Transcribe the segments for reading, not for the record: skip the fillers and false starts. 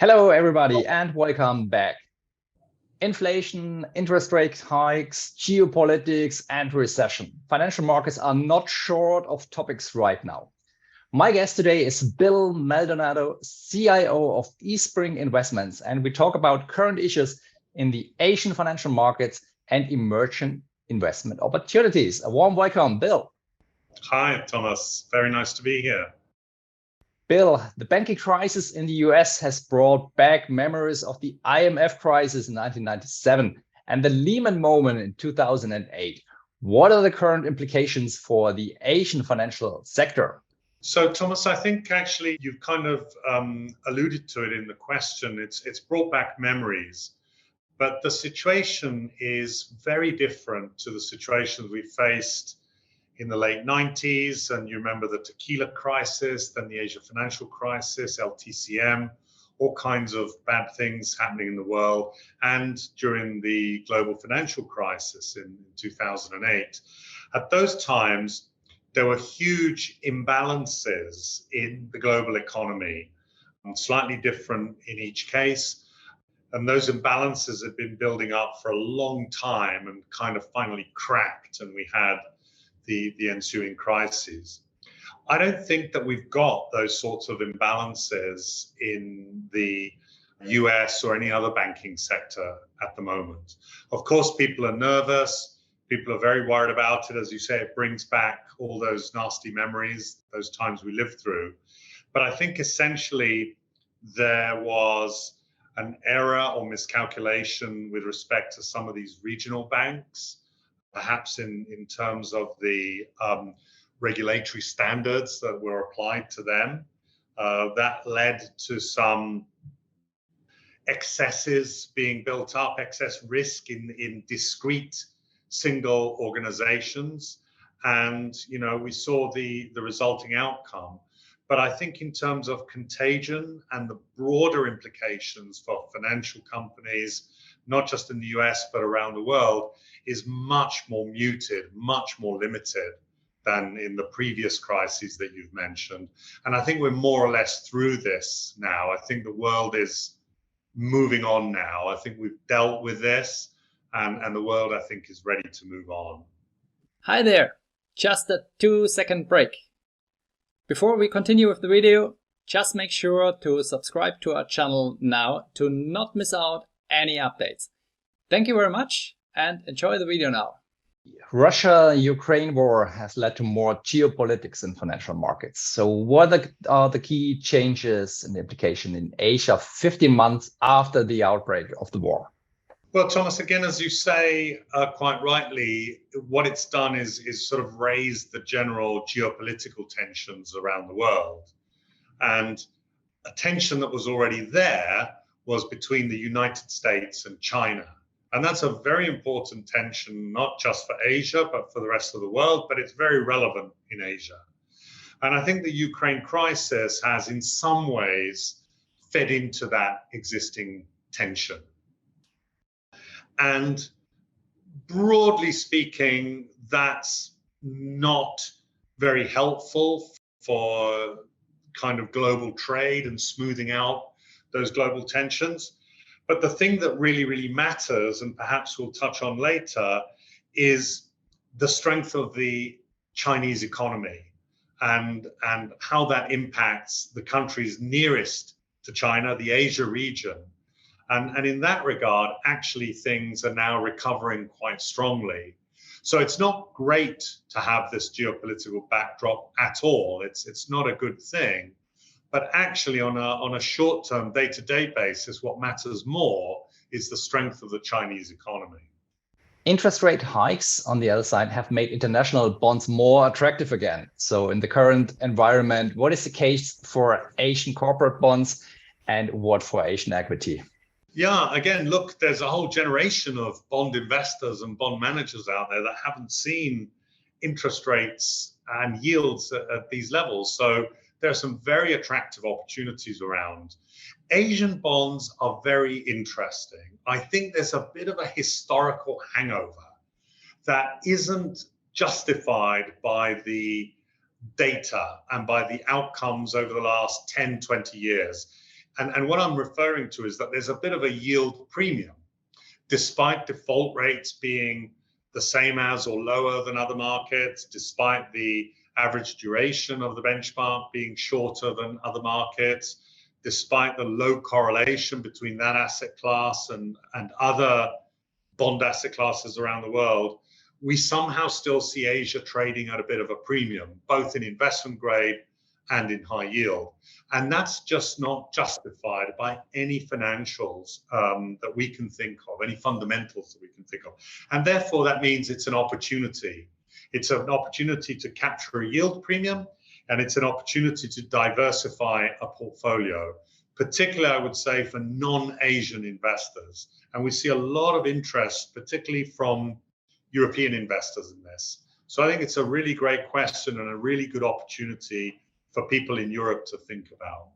Hello, everybody, and welcome back. Inflation, interest rate hikes, geopolitics, and recession. Financial markets are not short of topics right now. My guest today is Bill Maldonado, CIO of Eastspring Investments, and we talk about current issues in the Asian financial markets and emerging investment opportunities. A warm welcome, Bill. Hi, Thomas. Very nice to be here. Bill, the banking crisis in the US has brought back memories of the IMF crisis in 1997 and the Lehman moment in 2008. What are the current implications for the Asian financial sector? So, Thomas, I think actually you've kind of alluded to it in the question. It's brought back memories, but the situation is very different to the situations we faced in the late 90s, and you remember the tequila crisis, then the Asia financial crisis, LTCM, all kinds of bad things happening in the world, and during the global financial crisis in 2008. At those times, there were huge imbalances in the global economy, slightly different in each case. And those imbalances had been building up for a long time and kind of finally cracked, and we had the ensuing crises. I don't think that we've got those sorts of imbalances in the US or any other banking sector at the moment. Of course, people are nervous. People are very worried about it. As you say, it brings back all those nasty memories, those times we lived through. But I think essentially there was an error or miscalculation with respect to some of these regional banks, perhaps in terms of the regulatory standards that were applied to them. That led to some excesses being built up, excess risk in discrete single organizations. And, we saw the resulting outcome. But I think in terms of contagion and the broader implications for financial companies, not just in the US, but around the world, is much more muted, much more limited than in the previous crises that you've mentioned. And I think we're more or less through this now. I think the world is moving on now. I think we've dealt with this, and the world, I think, is ready to move on. Hi there. Just a 2-second break. Before we continue with the video, just make sure to subscribe to our channel now to not miss out any updates. Thank you very much and enjoy the video now. Russia-Ukraine war has led to more geopolitics in financial markets. So what are the key changes and implications in Asia 15 months after the outbreak of the war? Well, Thomas, again, as you say quite rightly, what it's done is sort of raised the general geopolitical tensions around the world. And a tension that was already there was between the United States and China. And that's a very important tension, not just for Asia, but for the rest of the world, but it's very relevant in Asia. And I think the Ukraine crisis has in some ways fed into that existing tension. And broadly speaking, that's not very helpful for kind of global trade and smoothing out those global tensions. But the thing that really, really matters, and perhaps we'll touch on later, is the strength of the Chinese economy and how that impacts the countries nearest to China, the Asia region. And in that regard, actually, things are now recovering quite strongly. So it's not great to have this geopolitical backdrop at all. It's not a good thing. But actually, on a short-term, day-to-day basis, what matters more is the strength of the Chinese economy. Interest rate hikes, on the other side, have made international bonds more attractive again. So in the current environment, what is the case for Asian corporate bonds and what for Asian equity? Yeah, again, look, there's a whole generation of bond investors and bond managers out there that haven't seen interest rates and yields at these levels. So there are some very attractive opportunities around. Asian bonds are very interesting. I think there's a bit of a historical hangover that isn't justified by the data and by the outcomes over the last 10, 20 years. And what I'm referring to is that there's a bit of a yield premium, despite default rates being the same as or lower than other markets, despite the average duration of the benchmark being shorter than other markets, despite the low correlation between that asset class and other bond asset classes around the world, we somehow still see Asia trading at a bit of a premium, both in investment grade and in high yield. And that's just not justified by any financials that we can think of, any fundamentals that we can think of. And therefore, that means it's an opportunity. It's an opportunity to capture a yield premium, and it's an opportunity to diversify a portfolio, particularly, I would say, for non-Asian investors. And we see a lot of interest, particularly from European investors in this. So I think it's a really great question and a really good opportunity for people in Europe to think about.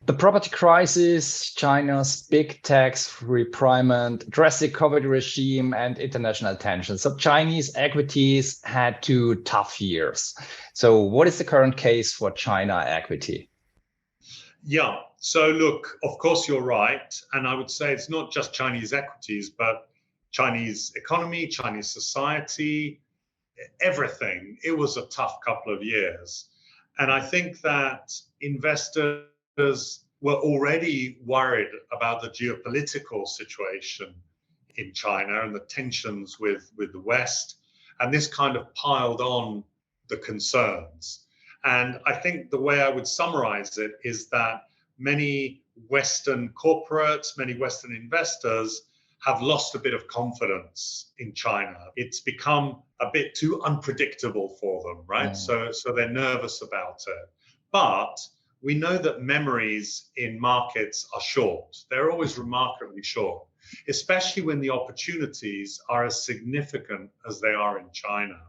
The property crisis, China's big tax repriment, drastic COVID regime, and international tensions. So Chinese equities had 2 tough years. So what is the current case for China equity? Yeah, so look, of course you're right. And I would say it's not just Chinese equities, but Chinese economy, Chinese society, everything. It was a tough couple of years. And I think that investors were already worried about the geopolitical situation in China and the tensions with the West. And this kind of piled on the concerns. And I think the way I would summarize it is that many Western corporates, many Western investors have lost a bit of confidence in China. It's become a bit too unpredictable for them, right? So they're nervous about it. But we know that memories in markets are short. They're always remarkably short, especially when the opportunities are as significant as they are in China.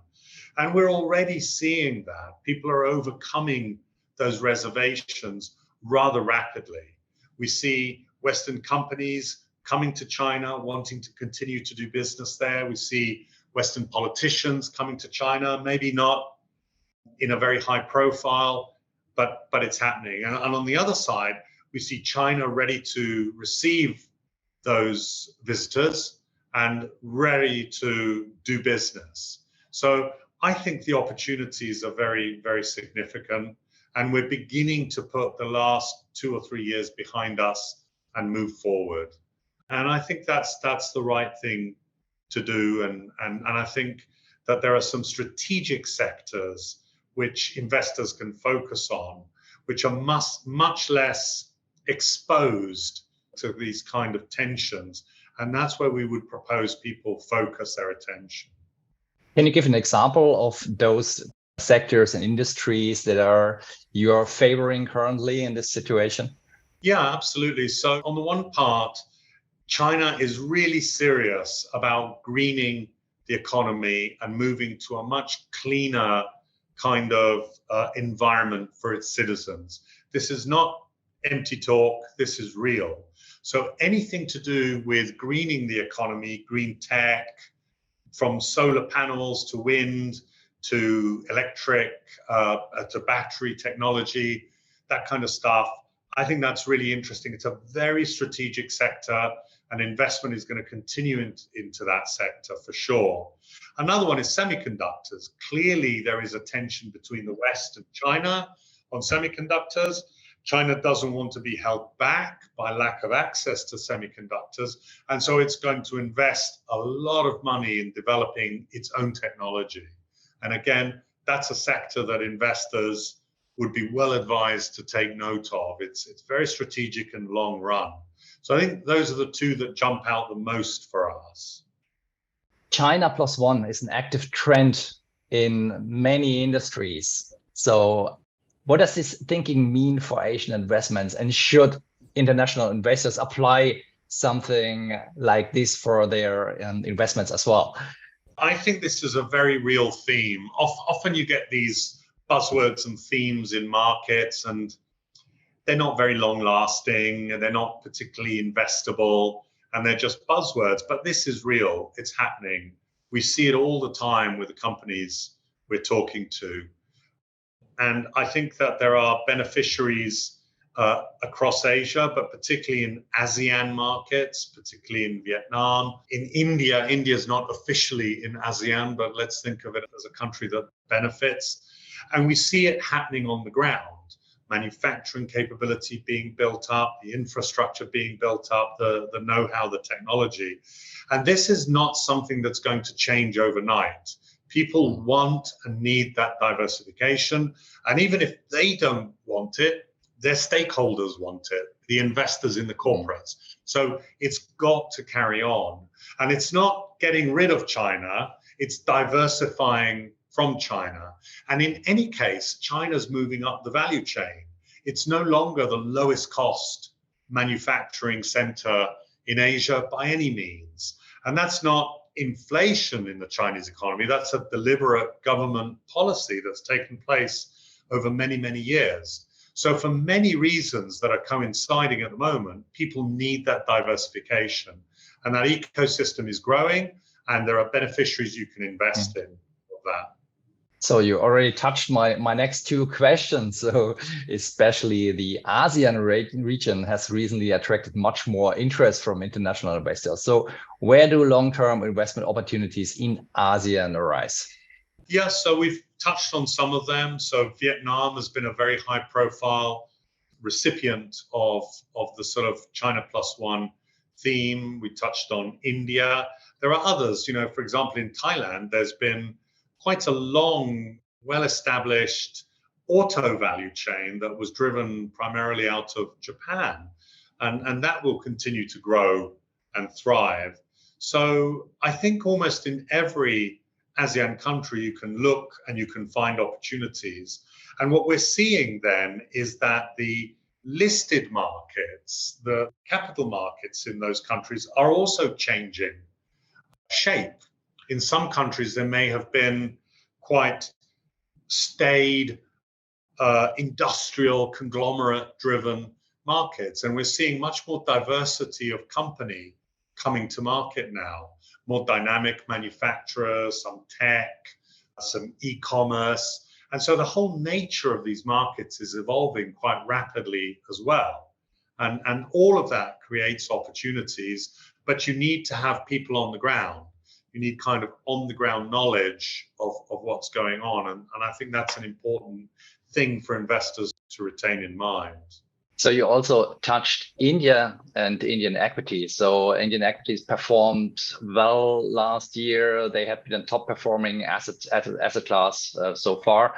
And we're already seeing that. People are overcoming those reservations rather rapidly. We see Western companies coming to China, wanting to continue to do business there. We see Western politicians coming to China, maybe not in a very high profile, but it's happening. And on the other side, we see China ready to receive those visitors and ready to do business. So I think the opportunities are very, very significant. And we're beginning to put the last 2 or 3 years behind us and move forward. And I think that's the right thing to do. And I think that there are some strategic sectors which investors can focus on, which are much less exposed to these kind of tensions. And that's where we would propose people focus their attention. Can you give an example of those sectors and industries that you're favoring currently in this situation? Yeah, absolutely. So on the one part, China is really serious about greening the economy and moving to a much cleaner kind of environment for its citizens. This is not empty talk, this is real. So anything to do with greening the economy, green tech, from solar panels to wind, to electric, to battery technology, that kind of stuff, I think that's really interesting. It's a very strategic sector, and investment is going to continue into that sector for sure. Another one is semiconductors. Clearly, there is a tension between the West and China on semiconductors. China doesn't want to be held back by lack of access to semiconductors, and so it's going to invest a lot of money in developing its own technology. And again, that's a sector that investors would be well advised to take note of. It's very strategic and long run. So I think those are the two that jump out the most for us. China plus one is an active trend in many industries. So what does this thinking mean for Asian investments? And should international investors apply something like this for their investments as well? I think this is a very real theme. Often you get these buzzwords and themes in markets, and they're not very long lasting, and they're not particularly investable, and they're just buzzwords. But this is real. It's happening. We see it all the time with the companies we're talking to. And I think that there are beneficiaries across Asia, but particularly in ASEAN markets, particularly in Vietnam. In India, India is not officially in ASEAN, but let's think of it as a country that benefits. And we see it happening on the ground. Manufacturing capability being built up, the infrastructure being built up, the know-how, the technology. And this is not something that's going to change overnight. People want and need that diversification. And even if they don't want it, their stakeholders want it, the investors in the corporates. So it's got to carry on. And it's not getting rid of China, it's diversifying from China. And in any case, China's moving up the value chain. It's no longer the lowest cost manufacturing center in Asia by any means. And that's not inflation in the Chinese economy. That's a deliberate government policy that's taken place over many, many years. So for many reasons that are coinciding at the moment, people need that diversification. And that ecosystem is growing, and there are beneficiaries you can invest in of that. So you already touched my next two questions. So especially the ASEAN region has recently attracted much more interest from international investors. So where do long-term investment opportunities in ASEAN arise? Yeah, so we've touched on some of them. So Vietnam has been a very high-profile recipient of the sort of China plus one theme. We touched on India. There are others, for example, in Thailand, there's been quite a long, well-established auto value chain that was driven primarily out of Japan. And that will continue to grow and thrive. So I think almost in every ASEAN country, you can look and you can find opportunities. And what we're seeing then is that the listed markets, the capital markets in those countries are also changing shape. In some countries, there may have been quite staid, industrial, conglomerate-driven markets. And we're seeing much more diversity of company coming to market now. More dynamic manufacturers, some tech, some e-commerce. And so the whole nature of these markets is evolving quite rapidly as well. And all of that creates opportunities, but you need to have people on the ground. You need kind of on-the-ground knowledge of what's going on. And I think that's an important thing for investors to retain in mind. So you also touched India and Indian equities. So Indian equities performed well last year. They have been a top performing asset class so far.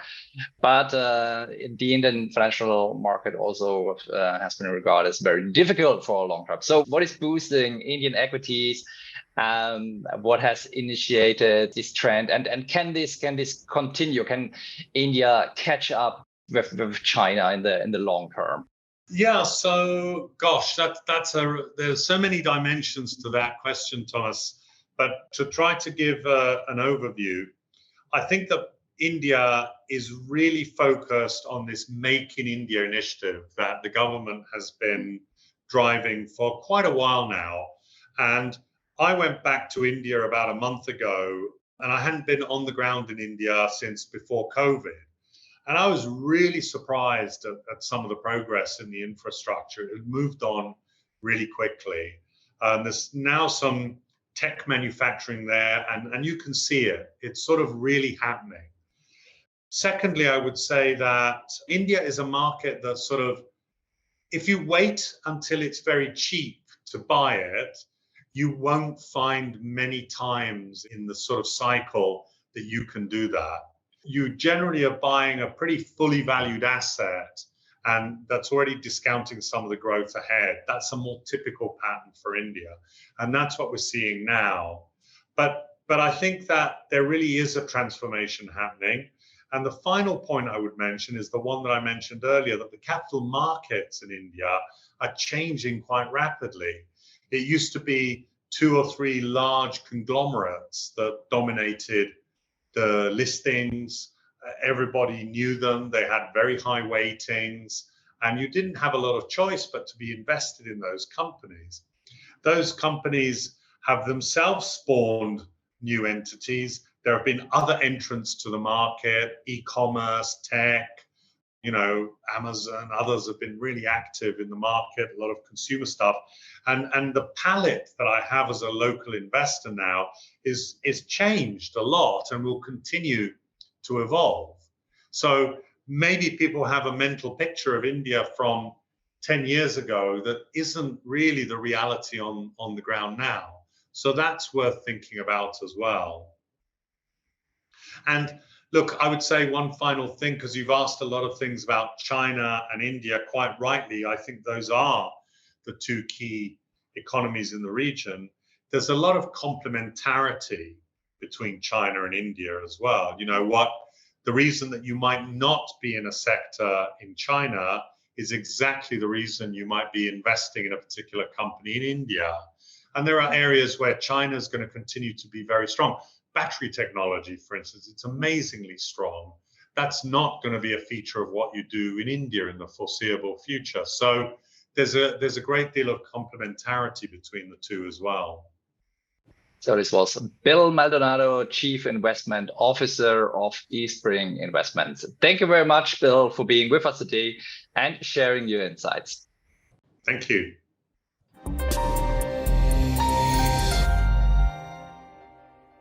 But the Indian financial market also has been regarded as very difficult for a long time. So what is boosting Indian equities? What has initiated this trend? And can this continue? Can India catch up with China in the long term? Yeah, so gosh, there's so many dimensions to that question, Thomas. But to try to give an overview, I think that India is really focused on this Make in India initiative that the government has been driving for quite a while now. And I went back to India about a month ago, and I hadn't been on the ground in India since before COVID. And I was really surprised at some of the progress in the infrastructure. It moved on really quickly. There's now some tech manufacturing there, and you can see it. It's sort of really happening. Secondly, I would say that India is a market that sort of, if you wait until it's very cheap to buy it, you won't find many times in the sort of cycle that you can do that. You generally are buying a pretty fully valued asset, and that's already discounting some of the growth ahead. That's a more typical pattern for India, and that's what we're seeing now. But I think that there really is a transformation happening. And the final point I would mention is the one that I mentioned earlier, that the capital markets in India are changing quite rapidly. It used to be 2 or 3 large conglomerates that dominated the listings. Everybody knew them. They had very high weightings, and you didn't have a lot of choice but to be invested in those companies. Those companies have themselves spawned new entities. There have been other entrants to the market, e-commerce, tech, Amazon, others have been really active in the market, a lot of consumer stuff. And the palette that I have as a local investor now is changed a lot and will continue to evolve. So maybe people have a mental picture of India from 10 years ago that isn't really the reality on the ground now. So that's worth thinking about as well. And look, I would say one final thing, because you've asked a lot of things about China and India, quite rightly. I think those are the two key economies in the region. There's a lot of complementarity between China and India as well. The reason that you might not be in a sector in China is exactly the reason you might be investing in a particular company in India. And there are areas where China is going to continue to be very strong. Battery technology, for instance, it's amazingly strong. That's not going to be a feature of what you do in India in the foreseeable future. So there's a great deal of complementarity between the two as well. So this was Bill Maldonado, Chief Investment Officer of Eastspring Investments. Thank you very much, Bill, for being with us today and sharing your insights. Thank you.